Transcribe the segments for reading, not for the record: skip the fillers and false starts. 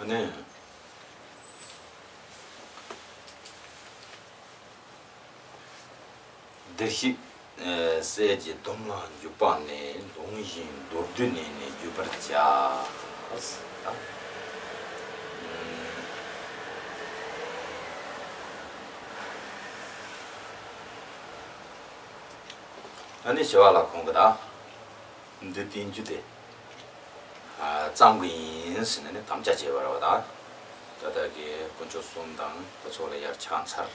네. 대식 세제 동란 유반네 동신 도드네네 유버자 아니 시와라 공거다 근데 딘주데 장근신은 담자 제거라다 다다게 본초 손당 고초래 야 찬살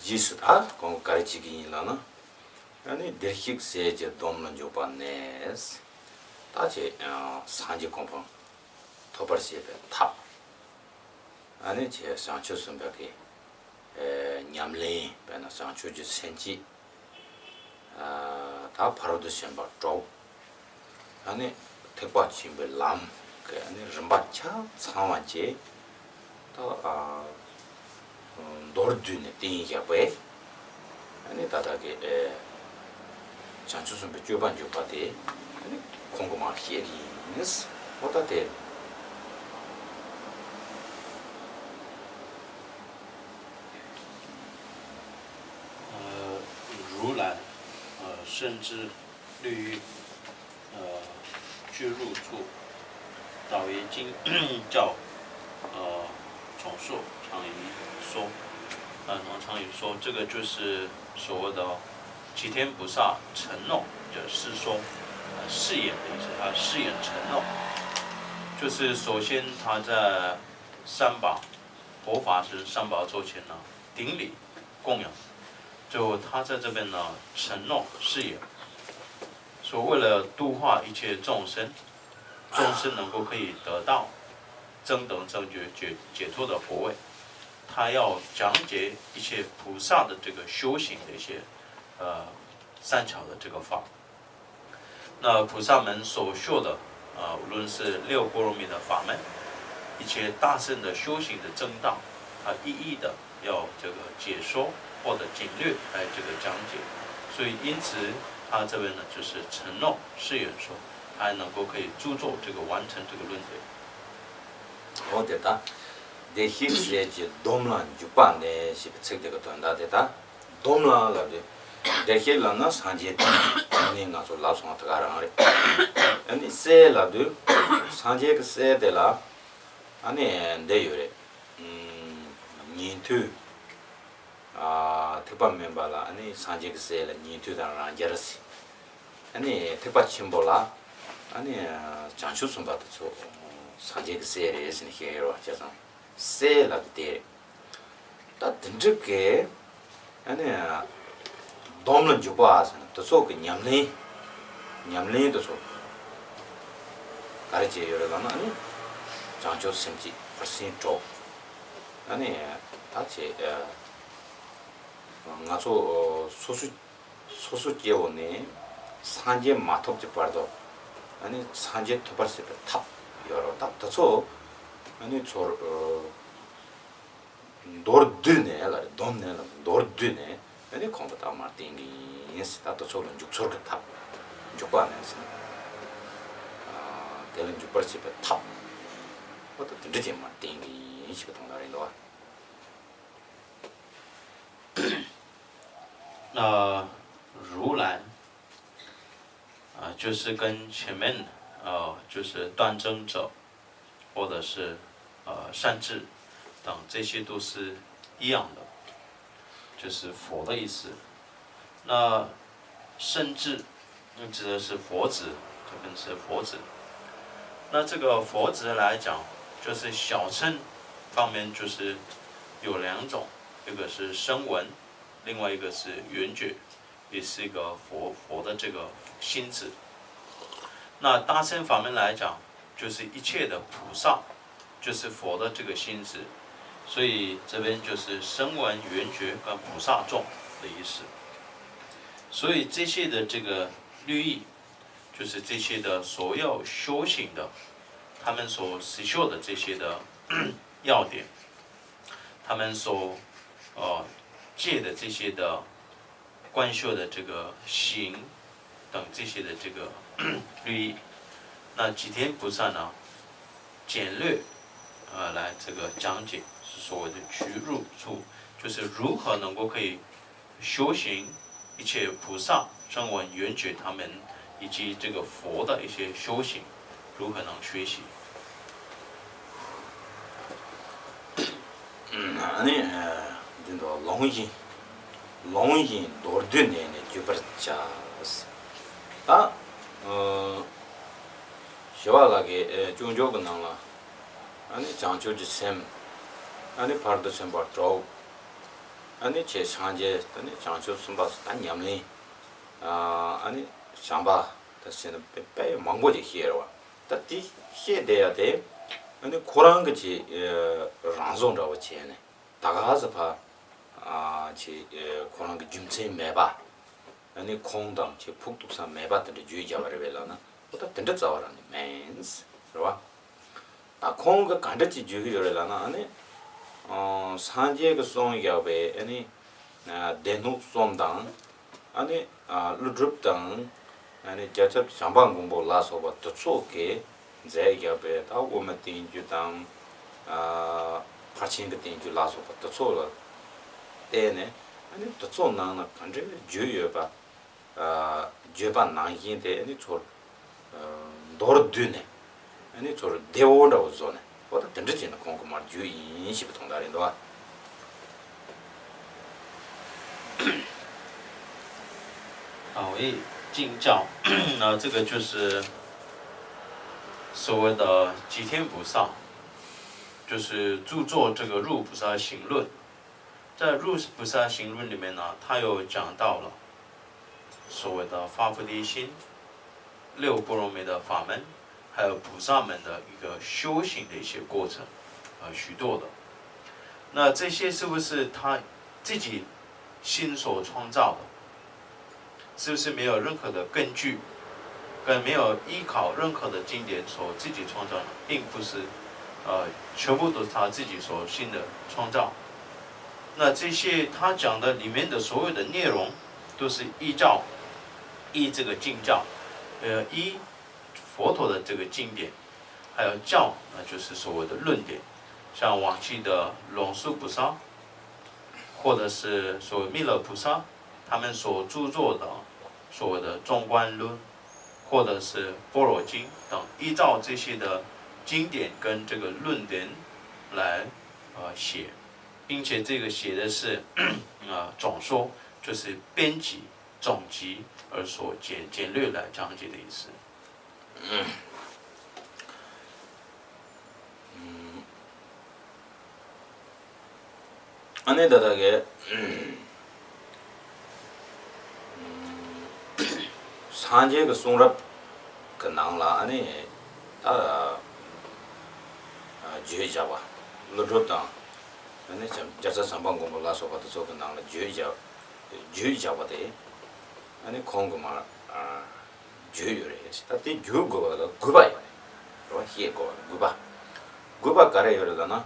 지수다 공 가르치기라나 아니 대식 세제 동란 유반네스 다제 산지 공포 토벌시에 탑 아니 제 상처 선벽이 냠레 배나 상처지 센지 다 바로도 셴바 쪽 아니 택바 침벨 람 아니 름바차 상완지 또 노르드네 띵이야베 아니 다다게 장추선 배주반 주바데 아니 공고마 히에리스 어다데如来甚至律居入处，导业经叫重述常于说，常于说，这个就是所谓的齐天菩萨承诺，就是说誓言的意思，他誓言承诺，就是首先他在三宝佛法是三宝座前呢顶礼供养。就他在这边呢，承诺誓言，说为了度化一切众生，众生能够可以得到真等正觉解脱的佛位，他要讲解一切菩萨的这个修行的一些善巧的这个法。那菩萨们所修的无论是六波罗蜜的法门，一切大圣的修行的正道，他一一的要这个解说。或者简略来这个讲解，所以因此他这边呢就是承诺誓言说，他能够可以著作这个完成这个论点。好的，대식세제 동란 주반네 시책대가 돈다데다 동란라데 대식라나 산제 아니가 저 라송한테 가라래 아니 세라도 산제가 세데라 아니 내요래 니투 특반 멤버라 아니 산지그 세라 니투다라 자르시 아니 특반 침볼라 아니 장수선 받도 저 산지그 세레스니 헤로 자상 세라 데 다 든적게 아니 dom는 주바스 또소 그 냠레도 소 가르치 여러분 아니 장조 심지 훨씬 쪽 아니 같이 ngaso 소수 제원에 산제 마톱지 빠도 아니 산제 토발세 탑 여러 탑 더서 아니 저 노르드네 알아 돈네 노르드네 아니 컴퓨터 마르팅이 인스타도 저런 죽sor게 탑 죽바네스 대는 죽벌세 탑 어떤 드지 마르팅이 인식 동나리도如来就是跟前面就是断证者或者是善智等这些都是一样的，就是佛的意思。那圣智指的是佛子，这边是佛子。那这个佛子来讲，就是小乘方面就是有两种，一个是声闻。另外一个是圆觉，也是一个佛的这个心智。那大乘法门来讲，就是一切的菩萨，就是佛的这个心智。所以这边就是声闻、圆觉跟菩萨众的意思。所以这些的这个律义，就是这些的所有修行的，他们所实修的这些的要点，他们所戒的这些的观修的这个行等这些的这个律仪，那吉天菩萨呢，简略来这个讲解，是所谓的居入处，就是如何能够可以修行一切菩萨、声闻、缘觉他们以及这个佛的一些修行，如何能学习？아니 진도 롱이 돌드네 주버자스 시와가게 중조가 나라 아니 장초지 샘 아니 파르도 샘바 조 아니 제 상제 아니 장초 숨바스 단 냠리 아니 샹바 다시는 빼 망고지 히에로와 다디 히에데야 돼 아니 고란 거지 랑종자고 지네 다가서 봐 지 고란 거 줌체 매봐 아니 공당 지 북독산 매바들이 주의자바를 vel라나 보다 된다 자와라니 맨스 그러와 공가 간다지 주의자라나 아니 산지의 그 송이가베 아니 대노 솜당 아니 루드럽당 아니 자첩 상방 공부 라서바 또 제가베 다 오면 띵주당 파친 그 띵주 라서 또 쏘라 때네 아니 또 쏘나나 간제 주여바 주바 나인데 아니 저 도르드네 아니 저 대오라고 존에 보다 던지는 공부만 주인시 통달인도 와为敬教那这个就是所谓的吉天菩萨，就是著作这个入菩萨行论。在入菩萨行论里面呢，他有讲到了所谓的发菩提心、六波罗蜜的法门，还有菩萨们的一个修行的一些过程，许多的。那这些是不是他自己心所创造的？是不是没有任何的根据？跟没有依考任何的经典所自己创造的，并不是，全部都是他自己所新的创造。那这些他讲的里面的所有的内容，都是依这个经教，依佛陀的这个经典，还有教，那就是所谓的论点，像往期的龙树菩萨，或者是所谓弥勒菩萨，他们所著作的所谓的中观论。或者是般若经等，依照这些的经典跟这个论点来写，并且这个写的是总说，就是编辑总集而所简略来讲解的意思。안에다가게 산재 그 송랍 그 나라 아니 주의자와 노릇다 아니 참 자자 상방 공부 라서 받도 저그 나라 주의자와데 아니 공부마 주의를 했다 때 주고가 구바요 로 히에고 구바 가래 요르다나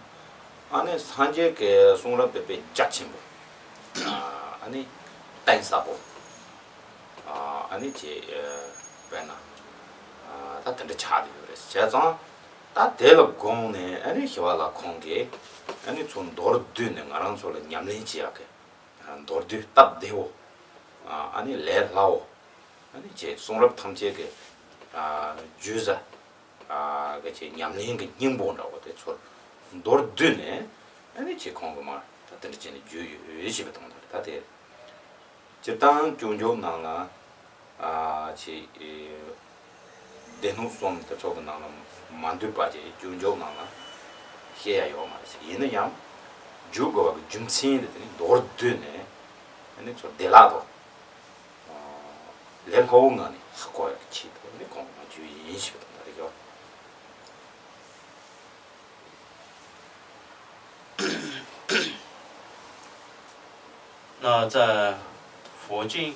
아니 산재 그 송랍 베베 자침부 아니 땡사보 아니 제 배나 다 근데 차도 그랬어 제가 다 대로 공네 아니 희와라 공게 아니 좀 도르드는 나랑 소리 냠내지야게 도르드 딱 대고 아니 레라오 아니 제 송럽 탐제게 주자 그치 냠내는 게 닝본다고 대초 도르드네 아니 제 공부만 다 근데 제 주의 집에 동다 다들 저당 종종 나나 지 대노솜 때 저거 나나 만두바지 종종 나나 해야요 말이지 얘는 양 주고가 줌신이더니 노르드네 아니 저 델라도 렌호응하니 하고 치도 근데 공부 주의 인식을 한다 이거 那在佛经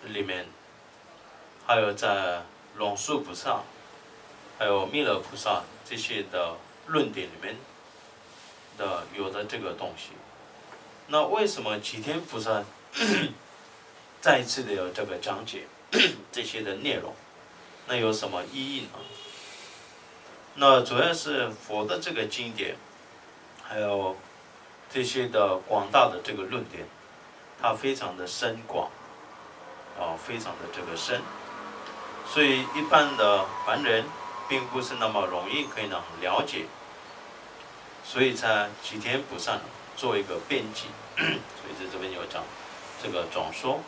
里面，还有在龙树菩萨，还有弥勒菩萨这些的论点里面的有的这个东西。那为什么齐天菩萨再一次的有这个讲解这些的内容？那有什么意义呢？那主要是佛的这个经典，还有这些的广大的这个论点，它非常的深广，非常的这个深，所以一般的凡人并不是那么容易可以能了解，所以在吉田菩萨做一个编辑，所以在这边有讲这个总说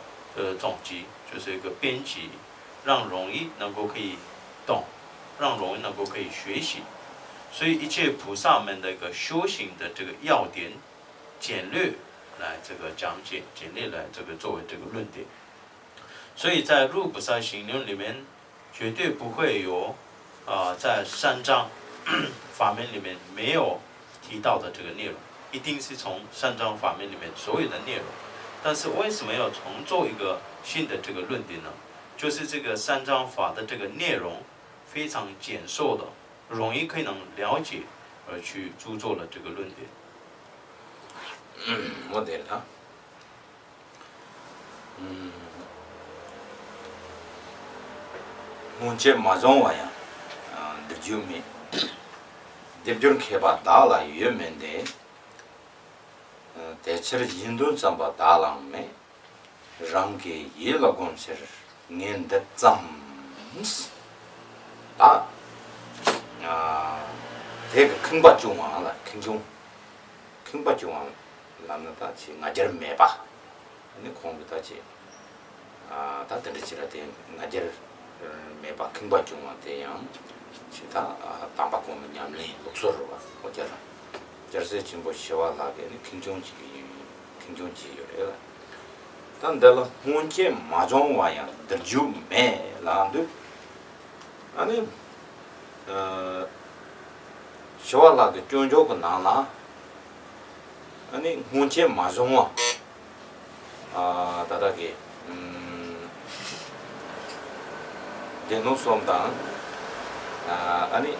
总集，就是一个编辑，让容易能够可以懂，让容易能够可以学习，所以一切菩萨们的一个修行的这个要点，简略来这个讲解，简略来这个作为这个论点。所以在入菩萨行论里面，绝对不会有在三藏法门里面没有提到的这个内容，一定是从三藏法门里面所有的内容。但是为什么要重做一个新的这个论点呢？就是这个三藏法的这个内容非常简瘦的，容易可以能了解，而去著作了这个论点。我得了他。문제 마종와야 드주미 데브준 케바 달라 유멘데 대체를 인도 잠바 달랑메 랑게 예라곤세 닌데 짬스 되게 큰 바중와라 큰 바중와 남나다 지 나저 메바 아니 공부다지 다 들지라데 나저 매바 큰바 중한테요. 시다 담바고면 냠리 목소리가 어쩌다. 저서 진보 시와라게 킹종지 요래가. 단달라 문제 마종와야 들주 매란도 아니 시와라게 쫀조고 나나 아니 문제 마종와 다다게 대노솜다 아니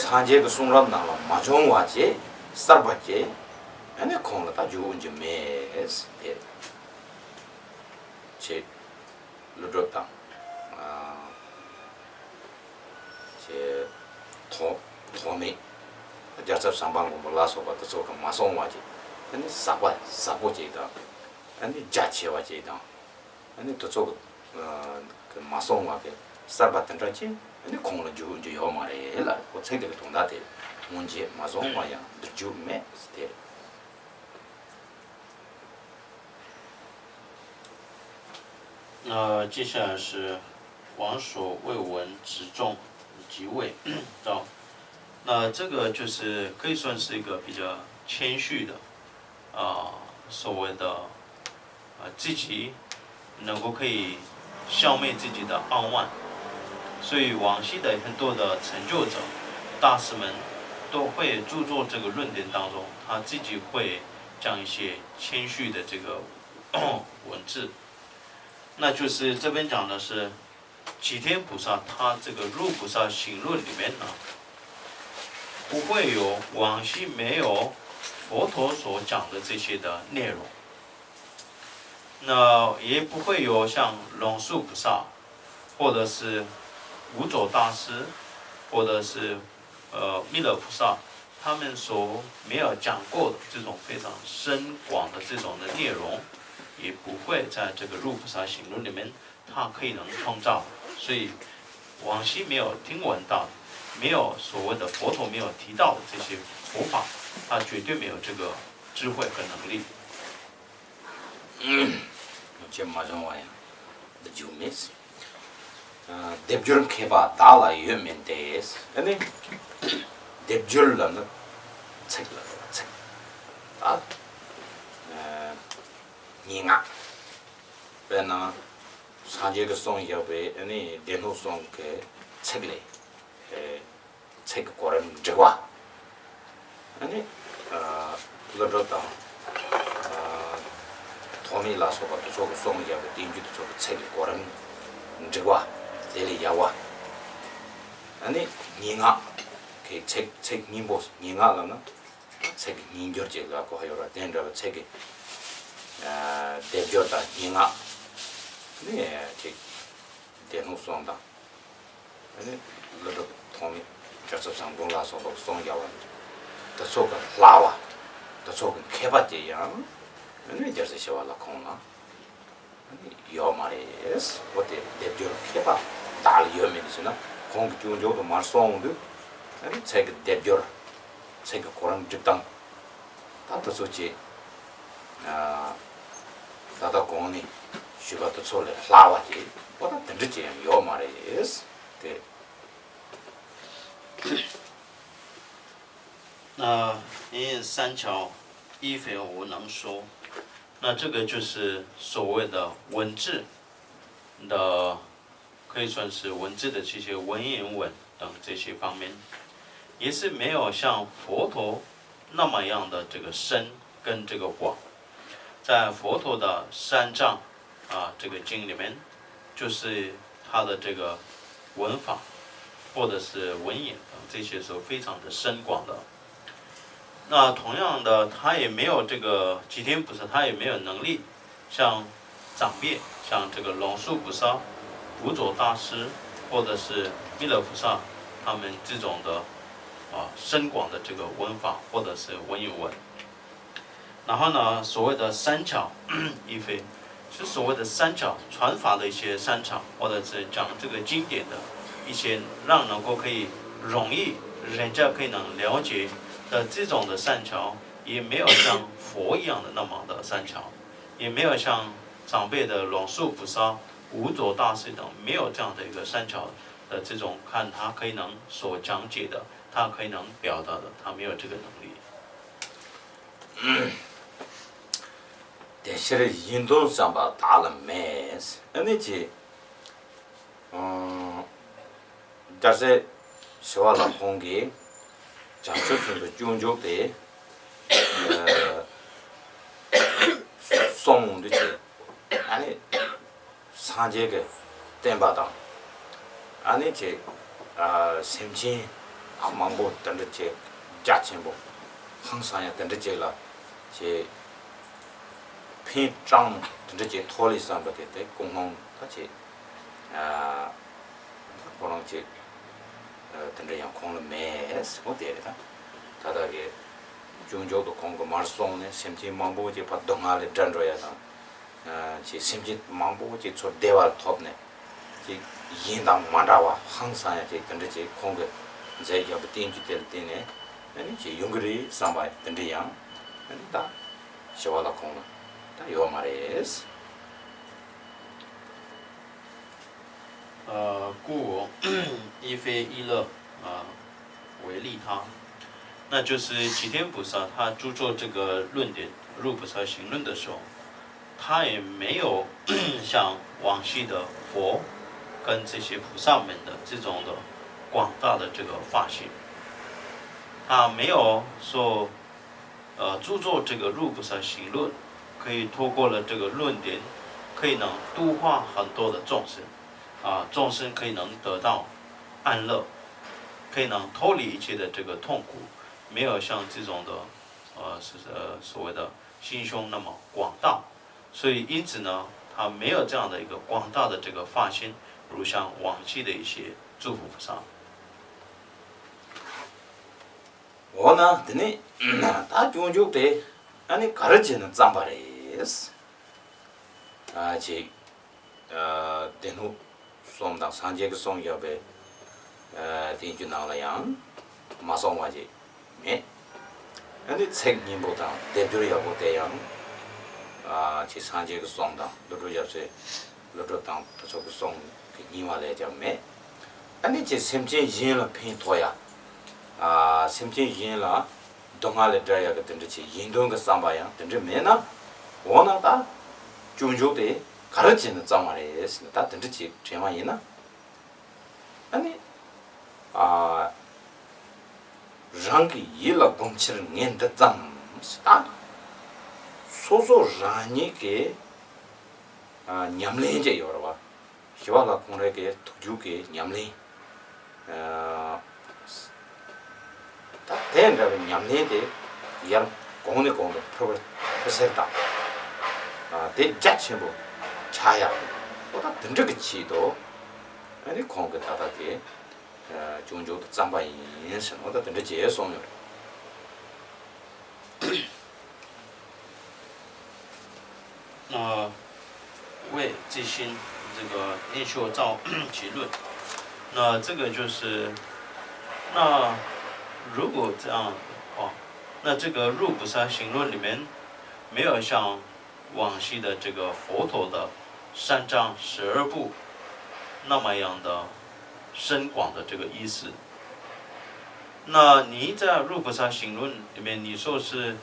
산제가 송람나라 마종와제 서바제 아니 콩라다 주운지 메스 제 루드다 제 토미 자서 상방고 몰라서부터 저거 마송와제 아니 사보제다 아니 자체와제다 아니 또 저거 그 마송하게 살바탄다지 아니 공을 주운지 요마래라 그 책들이 동다대 문제 마송와야 주메 스테 接下来是王所未闻直众即位到，那这个就是可以算是一个比较谦虚的所谓的自己能够可以消灭自己的傲慢，所以往昔的很多的成就者、大师们都会著作这个论点当中，他自己会讲一些谦虚的这个文字。那就是这边讲的是吉天菩萨，他这个入菩萨行论里面呢，不会有往昔没有佛陀所讲的这些的内容。那也不会有像龙树菩萨，或者是五祖大师，或者是弥勒菩萨，他们所没有讲过的这种非常深广的这种的内容，也不会在这个入菩萨行论里面，它可以能创造。所以往昔没有听闻到，没有所谓的佛陀没有提到的这些佛法，它绝对没有这个智慧和能力。제 마정와야 주메스 뎁줄 케바 달라 유멘데스 아니 뎁줄라는 책라 닝아 베나 사제가 송이야베 아니 데노송케 책레 책 고름 저와 아니 그러다 토미라서가 또 저거 송이야베 띵주도 저거 책이 고름 저와 데리야와 아니 닝아 그 책 님보 닝아라나 책 닝겨지라고 하여라 된다고 책이 대표다 닝아 네 책 대노송다 아니 그래도 토미 저서 상동라서도 송야와 더 속은 라와 더 속은 개바지야 아니 저서 시와라 콩나 아니 요마레스 어때 대표 개바 달 요면이잖아 공기 중조도 말송도 아니 제가 대표 제가 그런 직당 다도 소치 다다 공니 슈가도 솔레 라와지 보다 던지지 요마레스 네那因三桥一非无能说，那这个就是所谓的文字的，可以算是文字的这些文言文等这些方面，也是没有像佛陀那么样的这个深跟这个广。在佛陀的三藏这个经里面，就是他的这个文法或者是文言等这些是非常的深广的。那同样的，他也没有这个吉天菩萨，他也没有能力像长辈，像这个龙树菩萨、无着大师或者是弥勒菩萨，他们这种的深广的这个文法或者是文言文。然后呢，所谓的三巧一非，是所谓的三巧传法的一些三巧，或者是讲这个经典的一些让能够可以容易人家可以能了解的这种的善巧，也没有像佛一样的那么的善巧，也没有像长辈的龙树菩萨、无着大师等没有这样的一个善巧的这种看他可以能所讲解的，他可以能表达的，他没有这个能力。但是印度上吧打了没事，那就但是说了红给。讲出去的中秋的，送的去，安尼三节个电巴当，安尼去先前忙不等着去价钱不，항상呀等着去了，去偏涨等着去脱离上不的的公行，他去可能去。等着养空了没事，我对的，他那个中秋的空个马松呢，甚至忙不就把东海的站着呀他，去甚至忙不就做대화 top呢，去引导马扎哇，항상呀，去跟着去空个，在要不定就点点呢，那你去用个的上班等着养，那你打，小娃了空了，打有嘛的是。故一非一乐为利他，那就是吉天菩萨他著作这个论点《入菩萨行论》的时候，他也没有像往昔的佛跟这些菩萨们的这种的广大的这个发心，他没有说著作这个《入菩萨行论》，可以透过了这个论点，可以能度化很多的众生。众生可以能得到安乐，可以能脱离一切的这个痛苦，没有像这种的所谓的心胸那么广大，所以因此呢，他没有这样的一个广大的这个发心，如像往昔的一些诸佛菩萨。我呢，等你他中秋的，安尼가르치는 짬바레스，等后。送到산재그 송엽에 된주 나올라양 마송와지 매 근데 책임보다 대표리하고 대양 지 산재그 송다 로로jap세 로로당 저거 송 니와래 잡매 아니 지 샘진 인라 핀토야 샘진 인라 동할에 드야 같은 지 인동가 삼바야 근데 매나 원하다 중조대 가르치는 짬말에 다 던지지 제만이나 아니 랑기 일라 공치를 낸다 짬다 소소 라니게 냠레제 여러와 희와가 공래게 두주게 냠레 다 된다 냠레데 양 공네 표를 했다 대 자체로 차야 보다 던적이 치도 아니 공그 다다게 种种的长把因生活的等着结束了。那为这心这个念修造其论，那这个就是那如果这样那这个入菩萨行论里面没有像往昔的这个佛陀的3章12部那么样的深广的这个意思。那你在入菩萨行论里面，你说是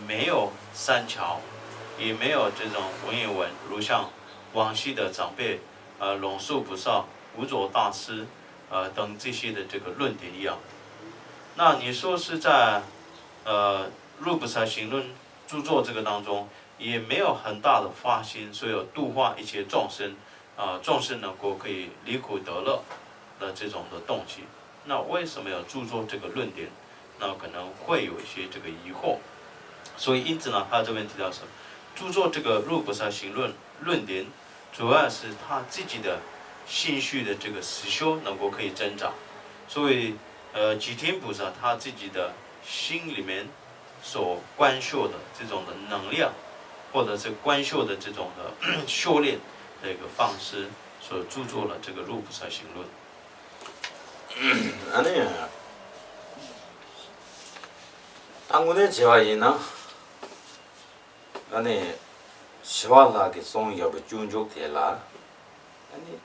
没有三桥，也没有这种文言文，如像往昔的长辈龙树菩萨、无着大师等这些的这个论点一样。那你说是在入菩萨行论著作这个当中，也没有很大的发心，所以有度化一切众生，众生能够可以离苦得乐的这种的动机。那为什么要著作这个论点？那可能会有一些这个疑惑。所以因此呢，他这边提到是著作这个入菩萨行论点，主要是他自己的心绪的这个实修能够可以增长。所以吉天菩萨他自己的心里面所观修的这种的能量，或者是观修的这种的修炼的一个方式，所著作了这个入菩萨行论。아니, 당군의 재화이나 아니 시와라게 송여부 준족 되라 아니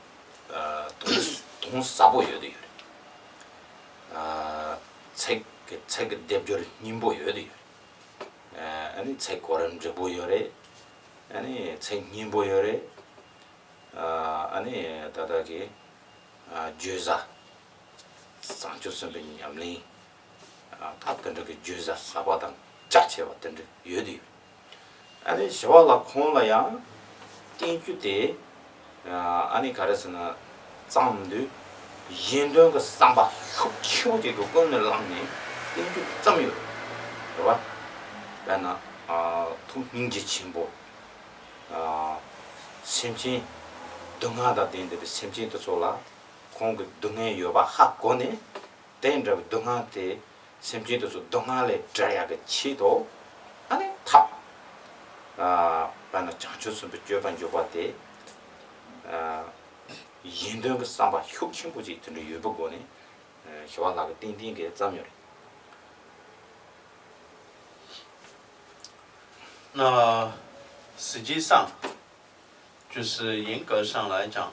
돈 사보여도 책 대표를 님보여도 아니 책 고름 저 보여래 아니 책 님보여래 아니 다다게 주자 상주 선배님 냠리 다 던저게 주자 사바당 자체와 던저 여디 아니 시와라 콩라야 띵주대 아니 가르스나 짬도 인도가 삼바 흑초게 그 건을 랑니 띵주 짬이요 봐 나나 통민지 친보 심지 동하다 된데 심지도 졸라 공그 동해 요바 학고네 된저 동하테 심지도 저 동하래 자야가 치도 아니 탑 바나 장초스 비교반 요바테 인도가 삼바 흑친부지 있던 요보고네 희와라가 띵띵게 잠요那实际上就是严格上来讲，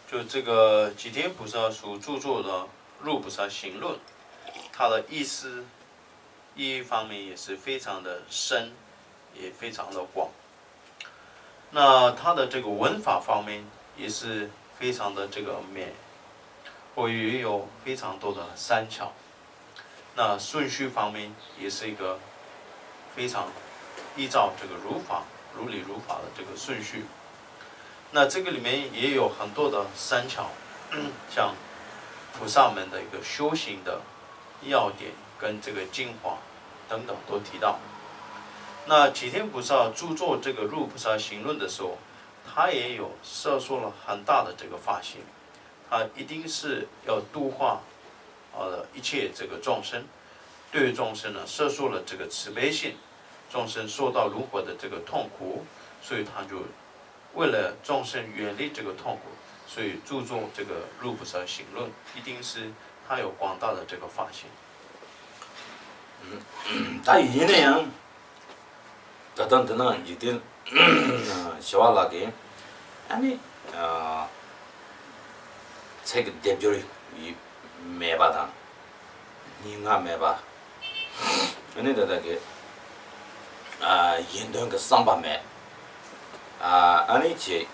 就这个吉天菩萨所著作的《入菩萨行论》，它的意思一方面也是非常的深，也非常的广。那它的这个文法方面也是非常的这个美，也有非常多的三巧。那顺序方面也是一个非常依照这个如理如法的这个顺序。那这个里面也有很多的三巧，像菩萨们的一个修行的要点跟这个精华等等都提到。那吉天菩萨著作这个入菩萨行论的时候，他也有设说了很大的这个发心，他一定是要度化一切这个众生，对于众生呢设说了这个慈悲心，众生受到如何的这个痛苦，所以他就为了众生远离这个痛苦，所以著作这个入菩萨行论，一定是他有广大的这个发心。다 이해네요. 어떤 데는 이들 시와라게 아니 책 대표를 이 매바다 니가 매바 아니 다다게 인도가 상바매 아니 제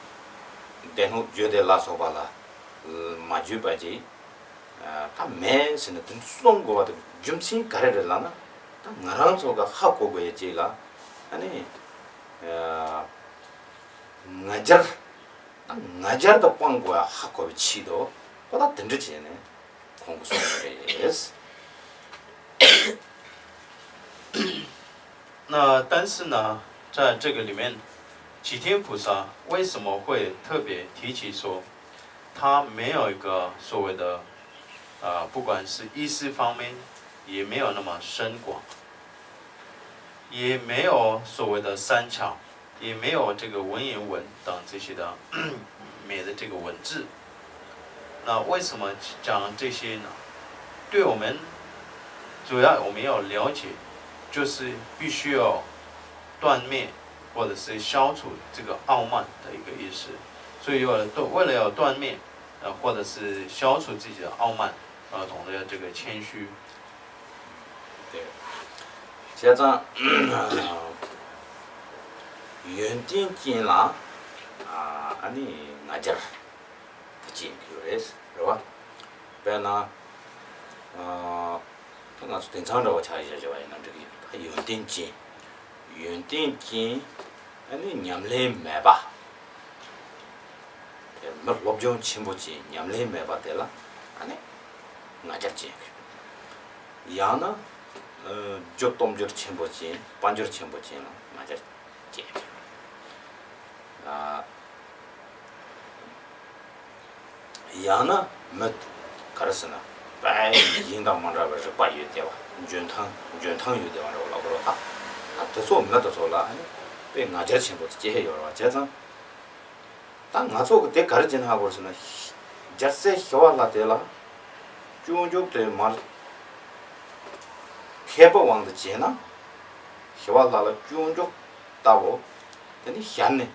대노 주데 라소발라 마주바지 다 매스는 뚱송고 같은 좀신 가래를라나 다 나랑서가 하고 거예지가 아니 나자도 빵고야 하고 치도 보다 던지지네 공부소리스 那但是呢，在这个里面，吉天菩萨为什么会特别提起说，他没有一个所谓的不管是意思方面也没有那么深广，也没有所谓的三巧，也没有这个文言文等这些的美的这个文字。那为什么讲这些呢？对我们主要我们要了解，就是必须要断灭或者是消除这个傲慢的一个意思。所以为了要断灭，或者是消除自己的傲慢，懂得这个谦虚。对，接着原定进啦아니 나절 그치 그래서 그러와 배나 내가 된장라고 차이죠 와이는 저기 연된진 아니 냠래 매봐 뭐 롭종 침보지 냠래 매봐 될라 아니 나절지 야나 조tom저 침보지 반저 침보지 나절지 야나 몇 가르스나 bai yin dang mang zha ba zhi ba yu de wa jun tang yu de wa zhe la bo ta de zuo me de zuo la bei nga jia qian bo jie he yu wa jia zang da nga zuo ge de ga ri jin ha bo shi ne jia se xiao wa la de la zhong zhong de ma ke bo wang de jie na xiao wa la zhong zhong da wo de ni xian ne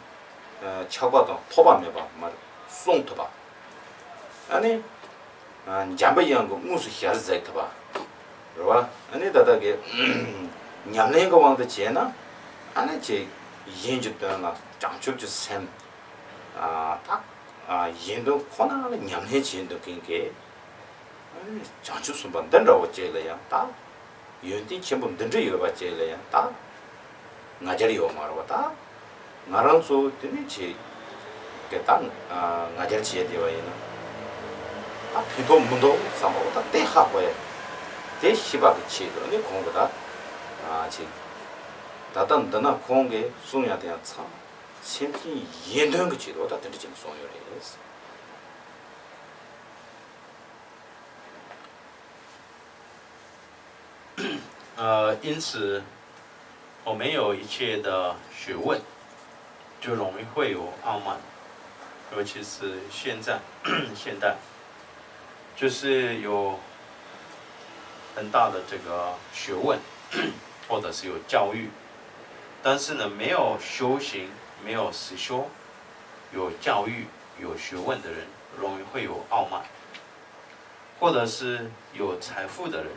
qiao ba dong to ba me ba ma song to ba 아니 잠바이한 거 무슨 혀즈 봐. 그러와 아니 다다게 냠낸 거 왕도 제나 아니 제 연주도나 장축주 샘 딱 연도 코나는 냠내 지인도 그게 아니 장축 순반 된다고 제래야 다 연디 전부 된저 이거 봐 제래야 다 나자리요 말고 다 나랑서 되니 제 그딱 나자리 지에 되어 있는 피도 문도 상보다 대하고에 대시바의 치료는 공부다 지 다단다나 공개 소녀에 대한 참 심히 연된 그 지도다 들리지 소녀를 했어. 因此我们有一切的学问，就容易会有傲慢，尤其是现代，就是有很大的这个学问，或者是有教育，但是呢，没有修行，没有实修，有教育、有学问的人，容易会有傲慢，或者是有财富的人。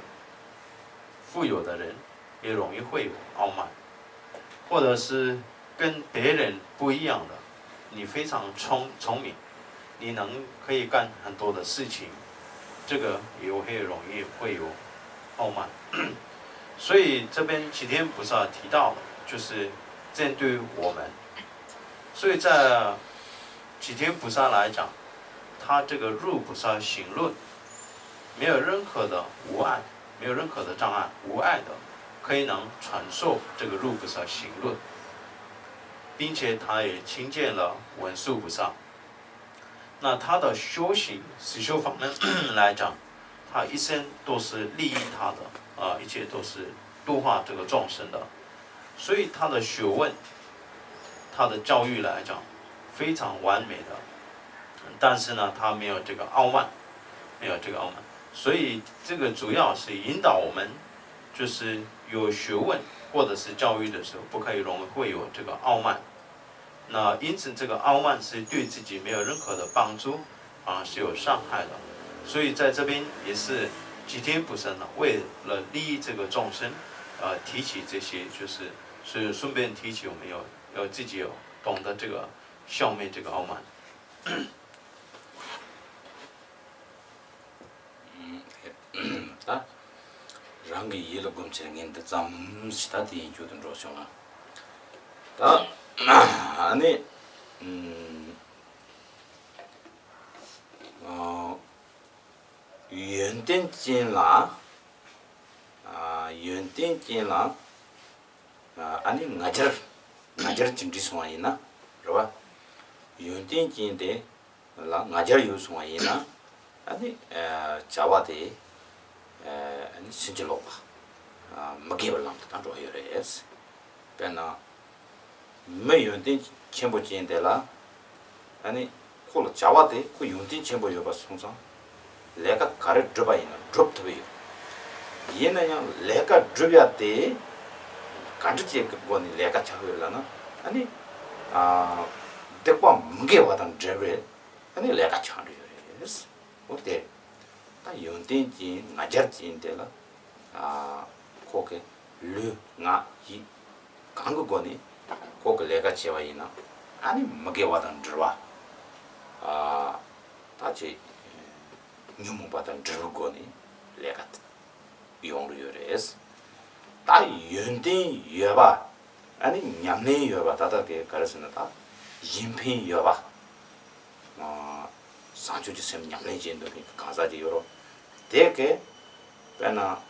富有的人也容易会有傲慢，或者是跟别人不一样的，你非常聪明，你可以干很多的事情，这个也会容易会有傲慢。所以这边齐天菩萨提到的就是针对我们，所以在齐天菩萨来讲，他这个入菩萨行论没有任何的无碍。没有任何的障碍，无碍的，可以能传授这个入菩萨行论，并且他也亲见了文殊菩萨。那他的修行实修法呢来讲，他一生都是利益他的一切都是度化这个众生的，所以他的学问，他的教育来讲非常完美的，但是呢，他没有这个傲慢，没有这个傲慢。所以这个主要是引导我们，就是有学问或者是教育的时候，不可以容易会有这个傲慢。那因此这个傲慢是对自己没有任何的帮助，是有伤害的。所以在这边也是齐天菩萨呢，为了利益这个众生，提起这些，是顺便提起我们要自己有懂得这个消灭这个傲慢。랑기 이해를 검증했는데 잠시다 뒤주던 로션아 다 아니 연된진라 연된진라 아니 나저 진지송아이나 그러와 연된진데 라 나저 요송아이나 아니 자와데 아니 신질로바 먹게블람도 단 로여레스 배나 매연된 첨부진데라 아니 콜 자와데 그 윤진 첨부 요바 송상 내가 가르 드바이나 드롭트웨이 얘는 내가 드려야돼 간지게 그거니 내가 차려라나 아니 대과 문게 와단 드레 아니 내가 차려요레스 어때 다 연된지 나저진데라 거기 르나이 강국거니 거기 내가 제와이나 아니 먹게 와단 들어와 다시 뉴모바단 들어거니 내가 용류레스 다 연된 여바 아니 냠내 여바 다다게 가르스는 다 인페 여바 상주지 셈 냠내진도 가사지 요로 되게 배나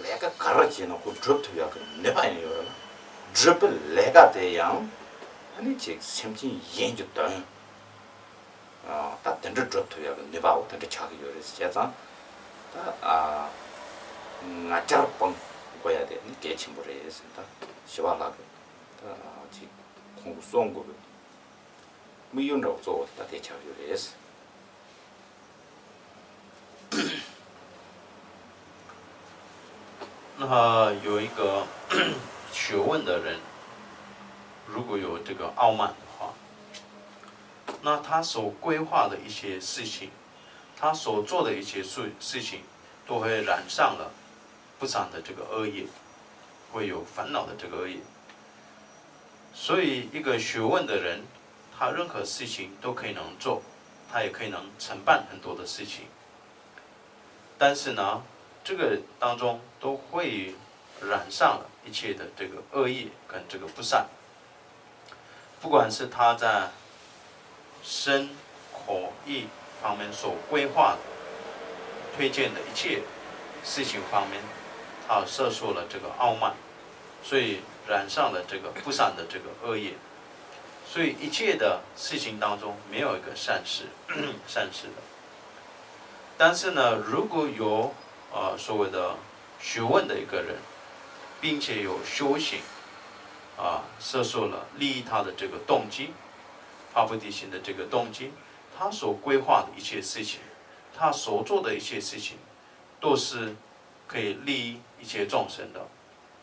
내가 가르치는 그 드롭도 약간 내봐야 요로 드롭을 내가 대양 아니 즉 샘진 연주다 다 던져 드롭도 약간 내봐고 던져 차기 요래서 제가 나처럼 거야 돼 개침부를 했습니다 시발하게 지 공부 송고 뭐 이런 거做다 대차기 요래서那有一个学问的人，如果有这个傲慢的话，那他所规划的一些事情，他所做的一些事情，都会染上了不善的这个恶业，会有烦恼的这个恶业。所以，一个学问的人，他任何事情都可以能做，他也可以能承办很多的事情。但是呢，这个当中都会染上了一切的这个恶业跟这个不善，不管是他在身、口、意方面所规划的、推荐的一切事情方面，他摄受了这个傲慢，所以染上了这个不善的这个恶业，所以一切的事情当中没有一个善事，善事的。但是呢，如果有所谓的学问的一个人，并且有修行，摄受了利益他的这个动机，发菩提心的这个动机，他所规划的一切事情，他所做的一切事情，都是可以利益一切众生的。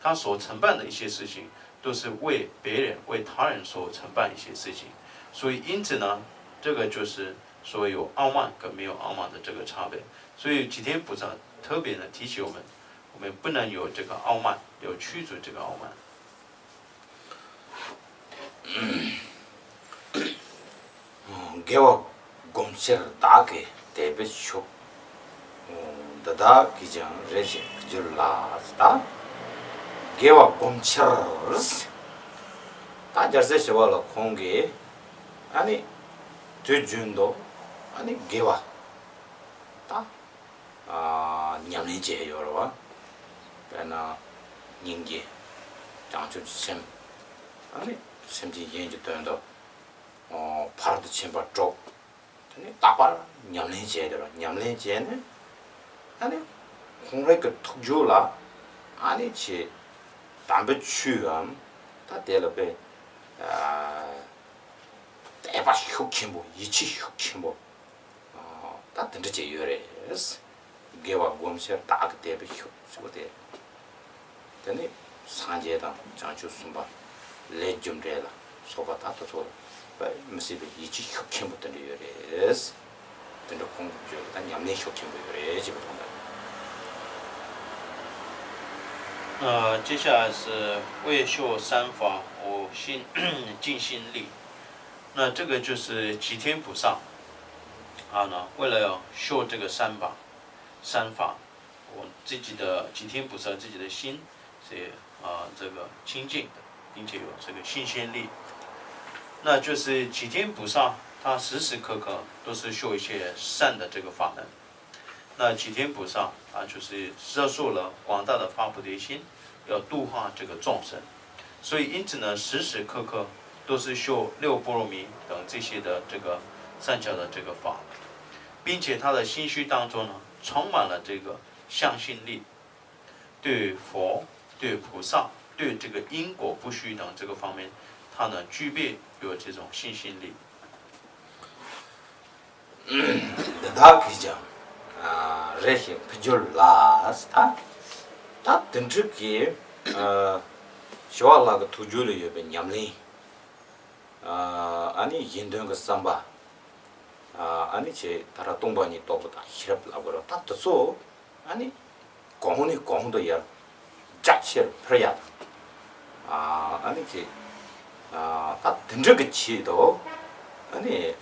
他所承办的一些事情，都是为别人、为他人所承办一些事情。所以，因此呢，这个就是所谓有傲慢跟没有傲慢的这个差别。所以，吉天菩萨特别的提醒我们不能有这个傲慢，有驱逐这个傲慢。개와 곰실 다게 대비쇼 다다 기장 레지 줄라스다 개와 곰실스 다 저세 시발로 공기 아니 되준도 아니 개와 다 냠리제 요로와 배나 닝게 장주 셈 아니 셈지 연주 된다 파르도 쳔바 쪽 아니 따발 냠리제더라 냠리제네 아니 공레그 툭줄라 아니 지 담배 취함 다 될어베 대바 흉kim보 이치 흉kim보 다 던지제 요래스 개와 곰셔 딱 대비 흉수데 되니 산제당 장주 숨바 레좀데라 소바 다도 줘 무시비 이치 흉kim부터 요래스 근데 공부죠 단 냠내 흉kim부 요래지 보다 接下来是为修三法，我心尽心力。那这个就是齐天菩萨呢，为了修这个三法，我自己的齐天菩萨自己的心是这个清净的，并且有这个信心力。那就是齐天菩萨，他时时刻刻都是修一些善的这个法门。那齐天菩萨就是摄受了广大的发菩提心，要度化这个众生，所以因此呢，时时刻刻都是修六波罗蜜等这些的这个善巧的这个法。并且他的心绪当中呢，充满了这个向心力，对佛、对菩萨、对这个因果不虚等这个方面，他呢具备有这种信心力。다 그죠. 레히 피줄라스 다 든지기 쇼알라가 투줄이 옆에 냠리 아니 인도가 삼바 아니 제 따라 동반이 또보다 히럽라고 다 뜻소 아니 공훈도 야 짝실 프려야 아니 제다 든지기 치도 아니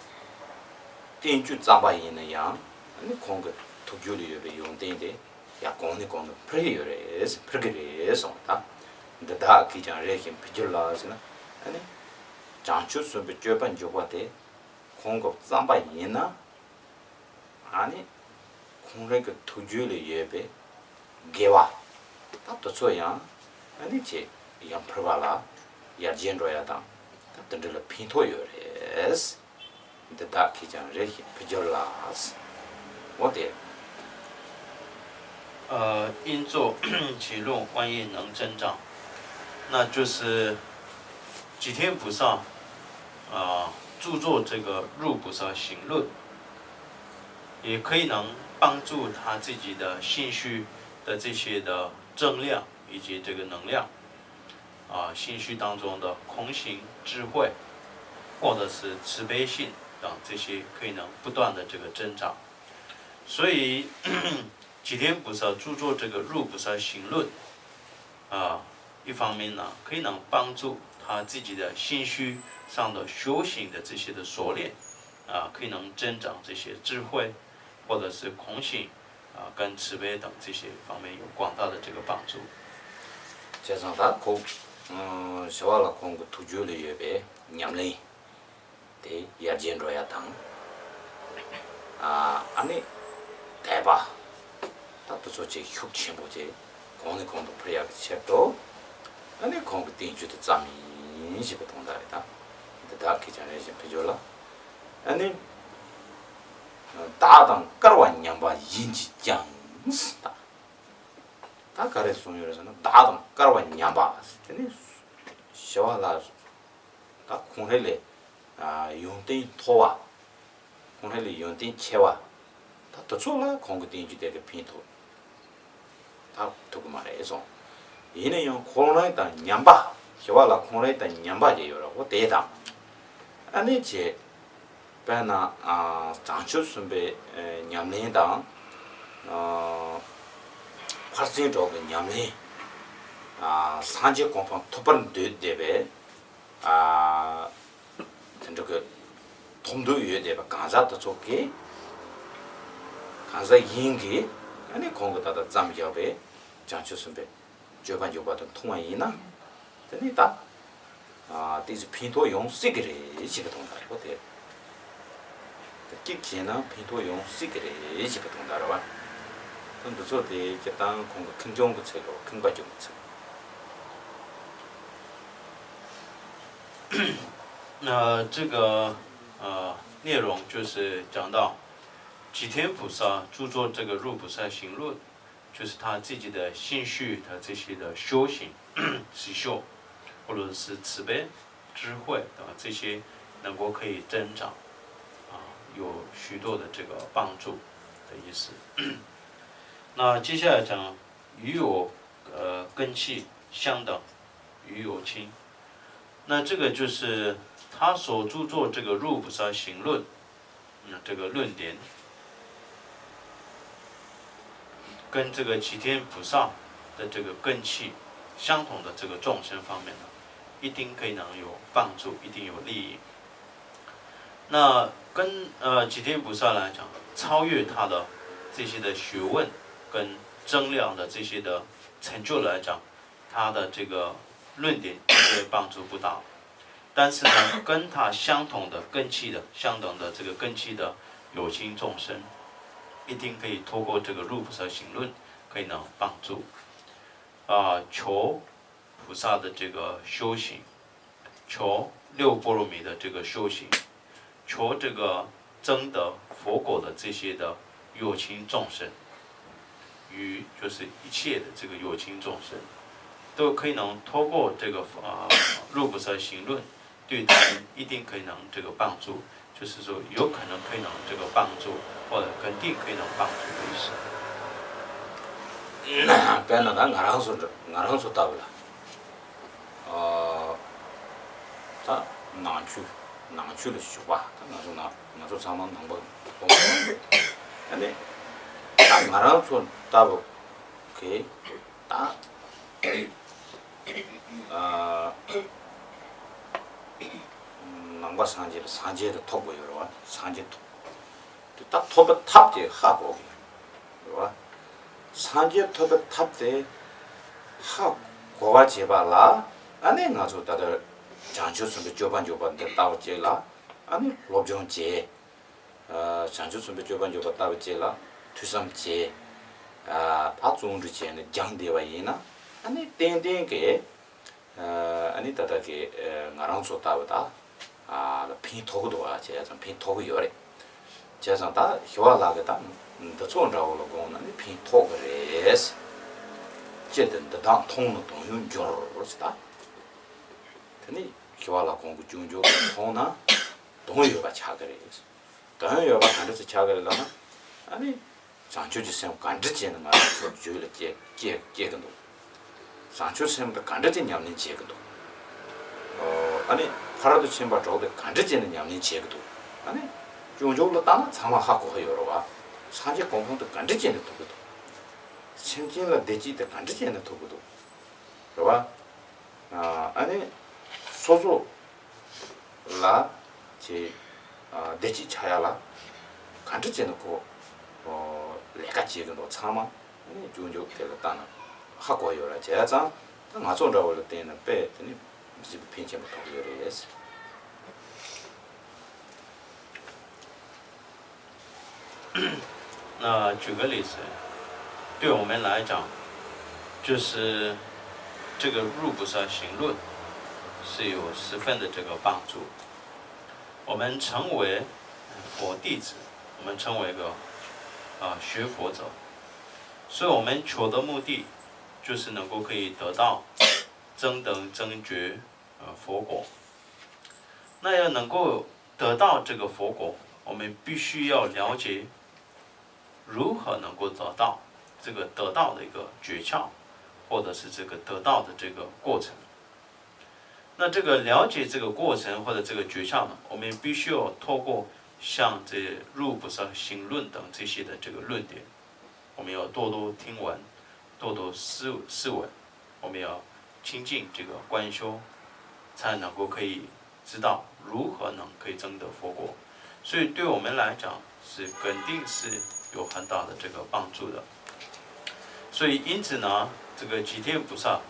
电锯长把人那样，你看个土酒里边用电的，也讲的，不是有的，是不是个什么的？那他可以讲热心不就了是呢？你讲究是不绝版就话的，看个长把人呢，你看那个土酒里边给哇，他都这样，你这样不吧啦，也见着呀当，他等着了拼图有的是。 다 기장 레히 비절라스 어때 因作起论万业能增长，那就是吉天菩萨著作这个入菩萨行论，也可以能帮助他自己的心绪的这些的正量以及这个能量心绪当中的空行智慧或者是慈悲性等这些可以能不断的这个增长，所以吉天菩萨著作这个入菩萨行论一方面呢可以能帮助他自己的心绪上的修行的这些的熟练可以能增长这些智慧或者是空性跟慈悲等这些方面有广大的这个帮助。加上他空小娃了空个土酒里也别娘嘞。 대 야진로야 당 아니 대바 다도 저지 흉치 뭐지 공의 공도 프리야 쳇도 아니 공부 띵주도 잠이 집에 동다리다 다 기전에 이제 비줘라 아니 다당 깔아와 양바 인지 짱스다 다 가래 소녀에서는 다당 깔아와 양바 근데 쇼알라 다 공해래 용된 토와 오늘 용된 채와 다 도초라 공부된지 되게 핀토 다 두고 말해서 얘는 용 코로나에다 냠바 효와라 코로나에다 냠바제요라고 대다 아니 제 배나 장초순배 냠내다 활성적으로 냠내 산지 공판 토번 되베这个通都有点吧，刚才都做给，刚才应给，你看过他的咱们要呗，讲就是呗，绝版就把它通完一呢，这里打这是拼图用这个的几个东西，我得，这几呢拼图用这个的几个东西了吧，咱都做的就当看个肯中个车了，肯把就车。那这个内容就是讲到吉天菩萨著作这个入菩萨行论，就是他自己的心绪的这些的修行、实修，或者是慈悲、智慧等这些能够可以增长，有许多的这个帮助的意思。那接下来讲与有根器相等，与有亲。那这个就是他所著作这个入菩萨行论，这个论点，跟这个齐天菩萨的这个根器相同的这个众生方面呢，一定可以能有帮助，一定有利益。那跟齐天菩萨来讲，超越他的这些的学问跟增量的这些的成就来讲，他的这个论点对帮助不大，但是呢，跟他相同的根器的、相等的这个根器的有情众生，一定可以透过这个入菩萨行论，可以能帮助求菩萨的这个修行，求六波罗蜜的这个修行，求这个争得佛果的这些的有情众生，就是一切的这个有情众生，都可以能透过这个入不舍行论，对他们一定可以能这个帮助，就是说有可能可以能这个帮助，或者肯定可以能帮助的意思。变了，俺让说到了，他哪去了学吧，他俺说咱们能不，那俺让说到不，给打，能把三节的拖过去了吧，三节拖，他拖不踏的下过去，是吧？산지 토베 탑데 하 고와 제발라 아니 나서 다들 장초선배 조반 따고 제라 아니 롭종 제 장초선배 조반 따고 제라 투삼 제 아종주 제는 장대와 이나 아니 땡땡게 아니 다다게 나랑서 따보다 핀 토고도 와 제가 핀 토고 요래 제가 다 효과라겠다 더 좋은 자고로 보면 핀 토그레스 제든 다 통는 동윤 저러스다 근데 효과라 공부 중조 통나 동요가 차그레스 동요가 간듯이 차그레라나 아니 장초지sem 간듯이는 말 주를 제근도 장초지sem도 간듯이 냠는 제근도 아니 파라도 쳔바 저도 간듯이는 냠는 제근도 아니 중조로 따나 참아하고 해요로와 산지 공통도 간지제는 도구도 생진을 대지도 간지제는 도구도 그러와 아니 소소 라제 대지 차야라 간지제는 고 내가 지금도 참아 아니 중조 때로 따나 하고 해요라 제가 맞춰라고 때는 빼더니 무슨 핀체부터 요래스那举个例子，对我们来讲，就是这个入不舍行论是有十分的这个帮助。我们成为佛弟子，我们成为一个学佛者，所以我们求的目的就是能够可以得到增等增觉佛果。那要能够得到这个佛果，我们必须要了解如何能够得到这个得到的一个诀窍，或者是这个得到的这个过程。那这个了解这个过程或者这个诀窍呢，我们必须要透过像这入不舍行论等这些的这个论点，我们要多多听闻，多多思闻，我们要亲近这个观修，才能够可以知道如何能可以证得佛果。所以对我们来讲是肯定是有很大的这个帮助的。所以因此呢，这个吉天菩萨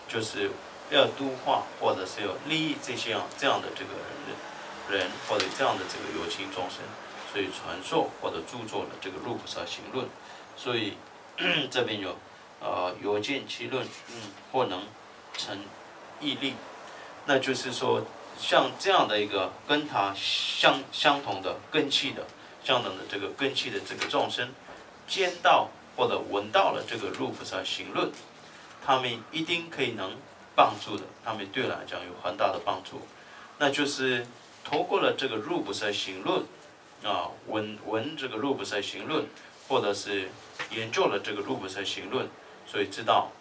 就是要度化或者是要利益这样的这个人或者这样的这个有情众生，所以传授或者著作了这个入菩萨行论。所以这边有有见其论，或能成义利，那就是说像这样的一个跟他相同的根器的相等的这个根器的这个众生，见到或者闻到了这个入菩萨行论，他们一定可以能帮助的，他们对来讲有很大的帮助。那就是透过了这个入菩萨行论闻这个入菩萨行论，或者是研究了这个入菩萨行论，所以知道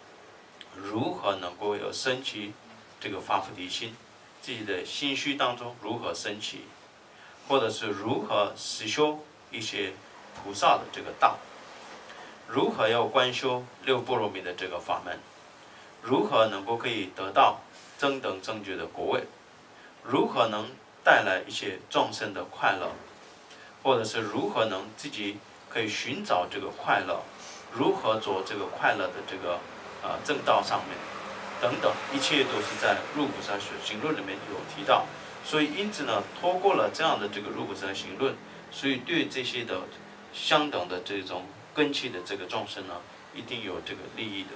如何能够有升起这个发菩提心，自己的心虚当中如何升起，或者是如何实修一些菩萨的这个道，如何要观修六波罗蜜的这个法门，如何能够可以得到增等正觉的果位，如何能带来一些众生的快乐，或者是如何能自己可以寻找这个快乐，如何走这个快乐的这个正道上面，等等，一切都是在入菩萨行论里面有提到。所以因此呢，透过了这样的这个入菩萨行论，所以对这些的相等的这种根器的这个众生呢，一定有这个利益的。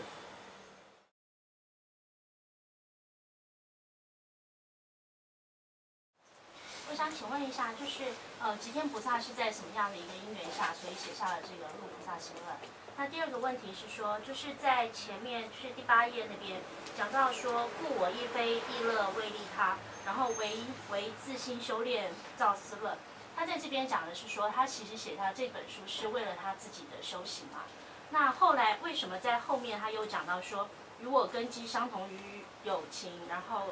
我想请问一下，就是吉天菩萨是在什么样的一个因缘下，所以写下了这个《入菩萨行论》？那第二个问题是说，就是在前面就是第8页那边讲到说，故我亦非意乐为利他，然后为自心修炼造思乐。他在这边讲的是说，他其实写下这本书是为了他自己的修行嘛。那后来为什么在后面他又讲到说，与我根基相同于友情，然后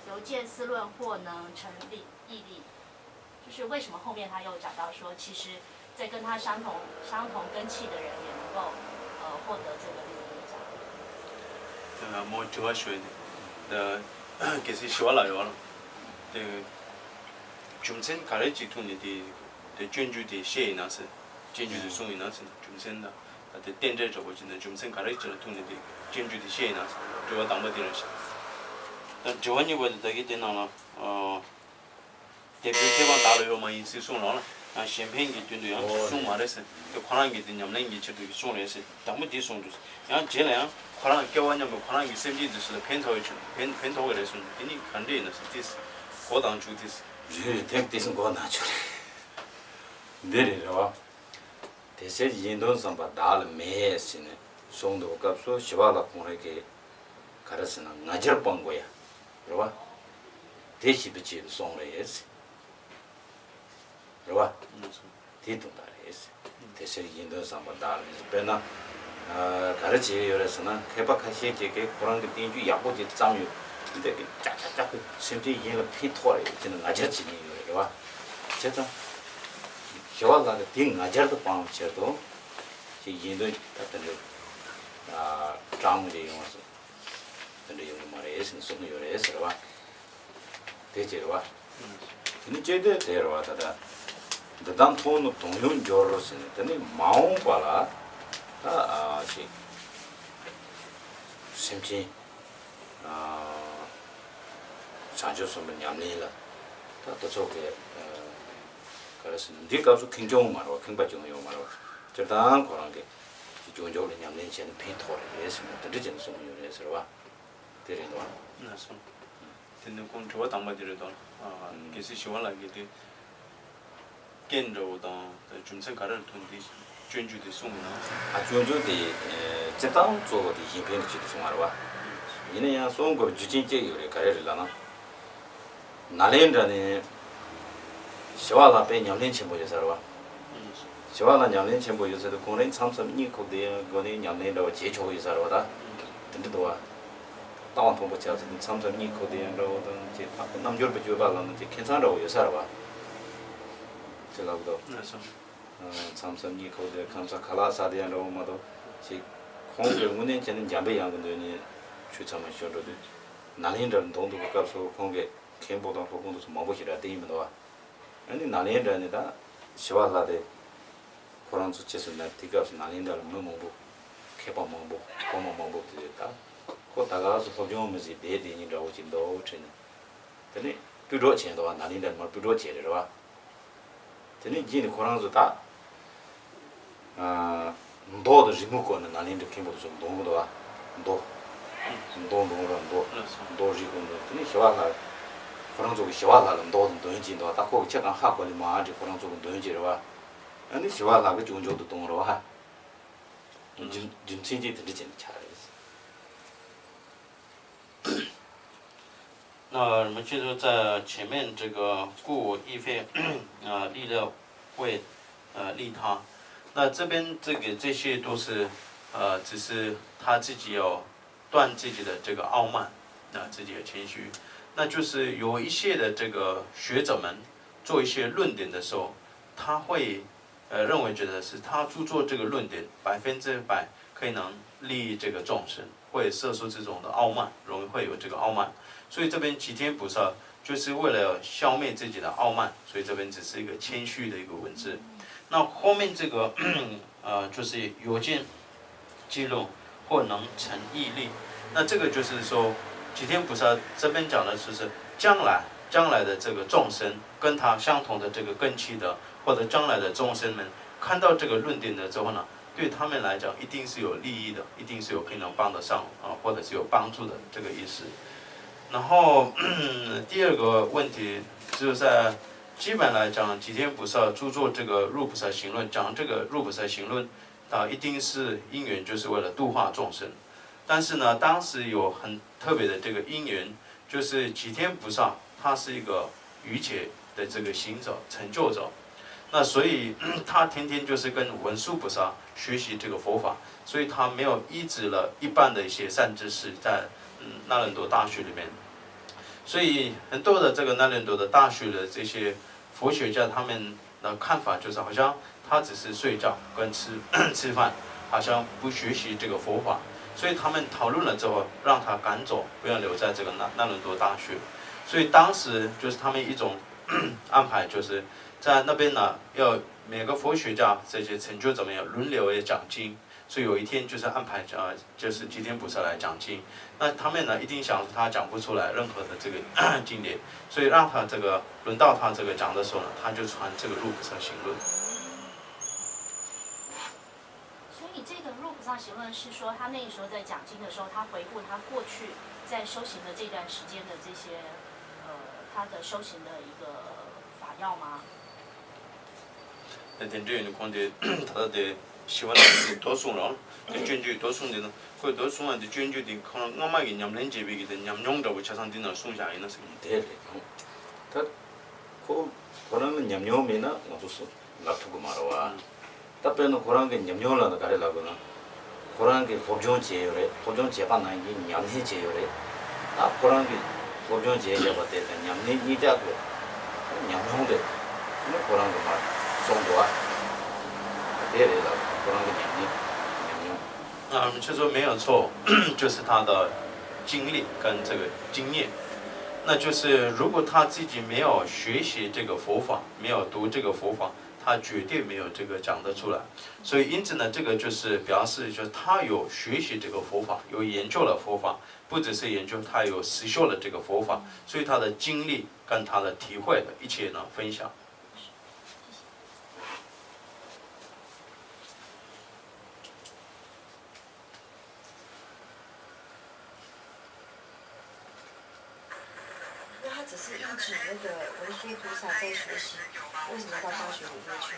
由见思论或能成毅力，就是为什么后面他又讲到说，其实，在跟他相同根器的人也能够获得这个利益，这样。뭐 좋아하셔야 돼. 계속 시원하요. 중생 가르치 돈이 전주의 시에 나서 전주의 송이 나서 중생다. 때 된저 저거 진짜 중생 가르치는 돈이 전주의 시에 나서 저와 담아되는 시. 저원이 보다 되게 되나나 대표대방 다르요만 있을 수는 아 샴페인기 된도 양 송말에서 그 관한기 된 냠랭기 저도 송에서 담아디 송도 양 제래야 관한 껴와냐면 관한기 셈지듯이 펜토가 그래서 이니 간데 있는 스티스 고당 주디스 제 택디스 거 나죠. 내려와 대세 인돈 선바 달 매스네 송도 값소 시발라 공에게 가르스는 나절 번 거야. 그러봐. 대시비치 송래스. 그러봐. 대동다래스. 대세 인돈 선바 달 매스배나 가르치 요래서는 개박하시 제게 그런 게 띵주 야보지 짬유 근데 짜짜짜 심지 이해가 피토래 저는 아저씨니 그러봐. 제가 시발라가 띵 아저도 방치도 이 인도 같은 장무제 용어서 근데 요즘 말에 예신 속는 요래서 봐. 대제로 근데 제대 데려와다다 대단 돈은 동용 조로스는 근데 마음 봐라 시 심지 자주스면 냠내라 또 저게 그래서 네가서 굉장히 말어 굉장히 말어 저단 그런 게 기존적으로 냠내 전에 페인터를 했으면 늦은 소문을 해서 와 데려와 나서 듣는 건 저와 담아들여도 계속 시원하게 돼 겐로도 중생 가를 돈디 전주의 송이나 전주의 제당 쪽의 힘편이 지도 송하러 이내야 송거 주진제 요래 가려라나 나렌라네 시와라 배 냠낸 첨보여서와 시와라 냠낸 첨보여서도 공랭 참섬이 거기에 거기 냠낸다고 제초여서와다 근데도와 다운 통보차서 참섬이 거기에로든 제 남절부 주발라는 제 괜찮다고 여서와 제가도 참섬이 거기에 감사 칼라사디안로 뭐도 제 공병문에 저는 잠배 양근도니 추참을 쇼로도 나린다는 동도 가서 공개 캠보다 보고도 좀 먹으시라 되면도 아니 나린다니다 시와라데 그런 수치에서 나 뒤가서 나린다를 먹고 개밥 먹고 고모 먹고 되다 그 다가서 소중하면서 대대니라고 진도 chen 근데 비로 첸도 나린다 뭐 비로 첸으로 와 근데 이제 그런서 다 너도 지무고는 나린다 캠보도 좀 너무도 와 너 도지군도 근데 시와라 그런 쪽이 시와라는 도든 돈진도 다 거기 제가 하고는 뭐하지 그런 쪽은 돈지로 와 아니 시와라가 좋은 정도 동으로 와 진진지 들리진 잘했어 那我们记住在前面这个故我亦非利乐为利他，那这边这些都是只是他自己有断自己的这个傲慢，自己的谦虚，那就是有一些的这个学者们做一些论点的时候，他会认为觉得是他著作这个论点100%可以能利益这个众生，会摄受这种的傲慢，容易会有这个傲慢，所以这边齐天菩萨就是为了消灭自己的傲慢，所以这边只是一个谦虚的一个文字。那后面这个就是有见记录或能成毅力，那这个就是说齐天菩萨这边讲的就是将来的这个众生跟他相同的这个根器的，或者将来的众生们看到这个论点的之后呢，对他们来讲一定是有利益的，一定是有可能帮得上或者是有帮助的这个意思。然后第二个问题就是在基本来讲，吉天菩萨著作这个入菩萨行论，讲这个入菩萨行论一定是因缘，就是为了度化众生。但是呢，当时有很特别的这个因缘，就是吉天菩萨他是一个愚劫的这个行者、成就者。那所以他天天就是跟文殊菩萨学习这个佛法，所以他没有依止了一般的一些善知识在那伦多大学里面。所以很多的这个那伦多的大学的这些佛学家，他们的看法就是好像他只是睡觉跟吃饭，好像不学习这个佛法。所以他们讨论了之后，让他赶走，不要留在这个那伦多大学。所以当时就是他们一种安排，就是在那边呢，要每个佛学家这些成就者们要轮流的讲经。所以有一天就是安排就是吉天菩萨来讲经。那他们呢一定想他讲不出来任何的这个经典，所以让他这个轮到他这个讲的时候呢，他就传这个入菩萨行论。所以这个入菩萨行论是说，他那个时候在讲经的时候，他回顾他过去在修行的这段时间的这些他的修行的一个法要吗？那天这样看的，他的希望多送了，捐助多送的呢，그多送的捐助的可能我们给냠는 제비기든 냠용다고 차상디나 송자 이나 생. 네. 다 그거는 냠용이나 어디서 납두고 말아와. 답변은 그런 게 냠용을라도 가려라고는 그런 게 법정 제요래. 법정 제반한 게 냠해 제요래. 그런 게 법정 제여 봤을 때 냠네 니자고 냠용데. 그런 거 말. 송도아. 대래다. 그런 게 냠네. 确实没有错，就是他的经历跟这个经验。那就是如果他自己没有学习这个佛法，没有读这个佛法，他绝对没有这个讲得出来。所以因此呢，这个就是表示，就是他有学习这个佛法，有研究了佛法，不只是研究，他有实修了这个佛法，所以他的经历跟他的体会的一切呢分享。只是依据那个文殊菩萨在学习，为什么到大学里面去？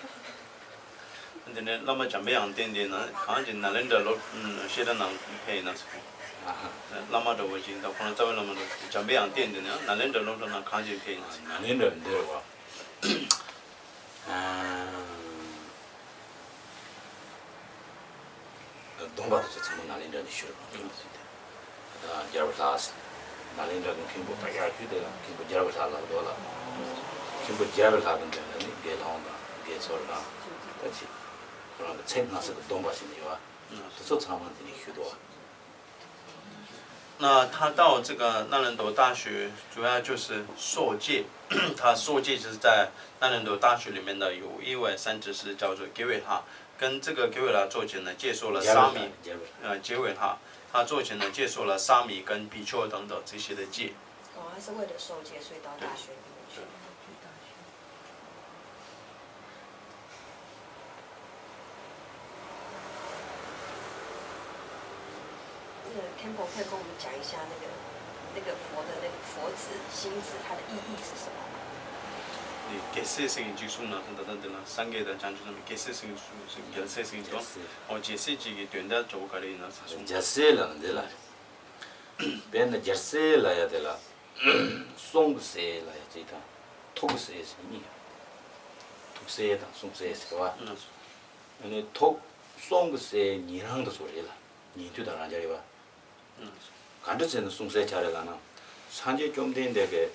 근데 네, 너무 잠배 안 된대나 강아지 나른다로 시다나 페이나 라마도 보진다 코너 잡으려면 잠배 안 된대나 나른다로 나 강아지 페이나 나른다 데려와 동바도 참 나른다 쉬어 여러분들 나린다는 김보 빠야 주대라 김보 지라고 살라도라 김보 지라고 가는데 이게 나온다 이게 소리가 같이 그런 거 책나서 동바신이와 또 참한테 휴도 那他到这个那伦多大学，主要就是受戒。他受戒就是在那伦多大学里面的有一位三知识叫做杰维哈，跟这个杰维拉做前呢，接受了沙弥，杰维哈。他做前呢，接受了沙弥跟比丘等等这些的戒。他是为了受戒，所以到大学里面去。那个 Campbell 可以跟我们讲一下那个佛的那个佛字、心字，它的意义是什么？개세생이 지수나 한다던데나 상계다 장주는 개세생이 수 개세생이 또 제세지기 된다 저거 가리나 사실 제세라는 데라 벤 제세라야 데라 송세라야 지다 톡세스니 톡세다 송세스와 아니 톡 송세 니랑도 소리라 니도다 라자리와 간드세는 송세 잘해라나 산지 좀 된데게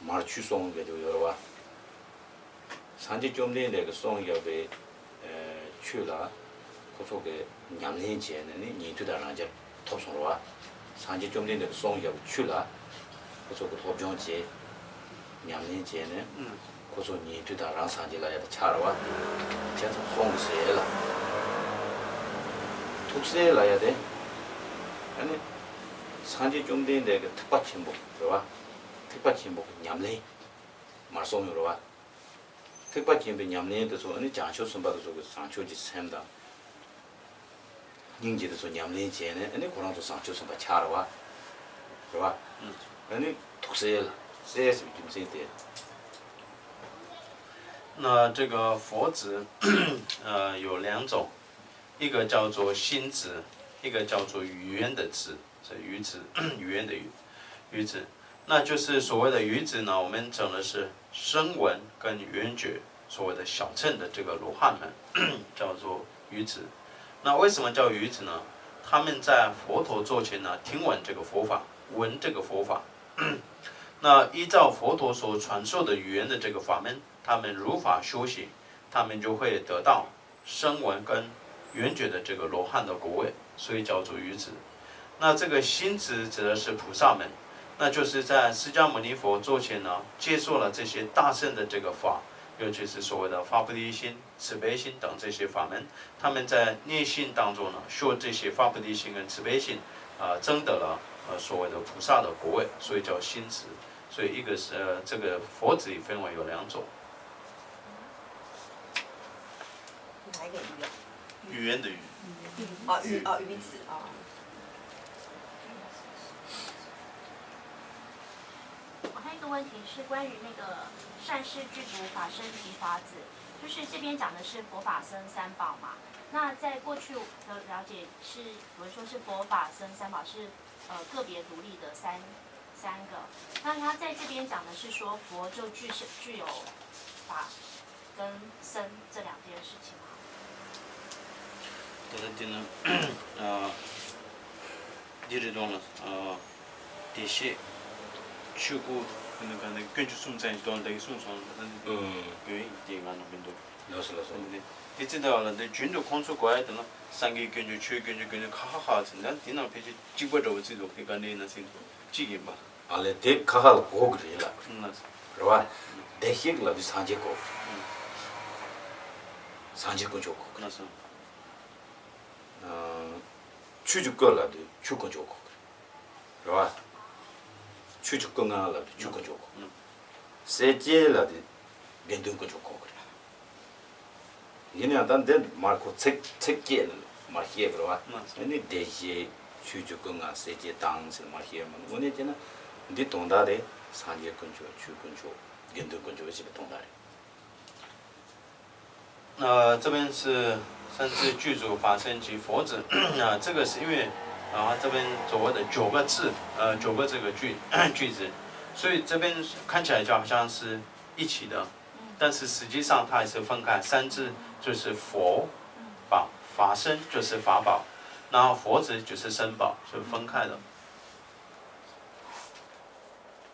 말 추송은 게 되어와 산지 좀 되는데 그 송이업에 추라 그쪽에 냠내지에는 니도다라자 톱송로와 산지 좀 되는데 그 송이업 추라 그쪽 도병지 냠내지에는 그쪽 니도다라 산지라야 차라와 계속 송세라 톡세라야 돼 아니 산지 좀 되는데 그 특받침복 그와 특받침복 냠내 말송으로와 특받침복 냠내도 소 어느 장초 선바도 소 상초지 샘다 凝结的时候两年前呢，那可能就上就算把掐了哇，是吧？那吐塞了，塞是就这点。那这个佛子，有2种，一个叫做心子，一个叫做语言的子，是语子，语言的语子。那就是所谓的语子呢，我们讲的是声闻跟缘觉，所谓的小乘的这个罗汉们，叫做语子。那为什么叫语子呢？他们在佛陀座前呢，听闻这个佛法，闻这个佛法。那依照佛陀所传授的语言的这个法门，他们如法修行，他们就会得到声闻跟缘觉的这个罗汉的果位，所以叫做语子。那这个心子指的是菩萨们，那就是在释迦牟尼佛座前呢，接受了这些大乘的这个法，尤其是所谓的发菩提心、慈悲心等这些法门，他们在内心当中呢，修这些发菩提心跟慈悲心，争得了所谓的菩萨的果位，所以叫心子。所以一个是这个佛子也分为有2种，哪一个鱼啊？语言的语。鱼子啊。我还有一个问题是关于那个善事具足法身及法子，就是这边讲的是佛法僧三宝嘛。那在过去的了解是，比如说是佛法僧三宝是个别独立的三个，那他在这边讲的是说佛就具有法跟僧这2件事情吗？这个点呢，이를 동안 대시 추구 그는 간에 근주 숨자인 돈 되게 숨선 그 이제가 너무 러슬러슬. 근데 이제다는 내 준도 콘소 거야 되나 상기 근주 추 근주 근주 하하하 진짜 디나 페이지 찍어줘 지도 그러니까 내는 생 찍이 봐 알레 데 카할 고그리라. 응 그러와 대식라 비 산제고. 산제고 좋고. 그래서 추죽거라도 추건 좋고. 그러와 추죽거나라도 추건 좋고. 세제라도 렌둥건 좋고 그래. 얘네 단데 마르코 책책게 마히에 그러와. 근데 대시 추죽거나 세제 당스 마히에 뭐 오늘에는 네 동다래 산제건 좋 추건 좋 렌둥건 좋 집에 동다래. 这边是甚至具足法身及佛子，这个是因为这边所谓的9个字，9个这个句子，所以这边看起来就好像是一起的，但是实际上它还是分开，3字就是佛宝，法身就是法宝，然后佛子就是身宝，是分开的。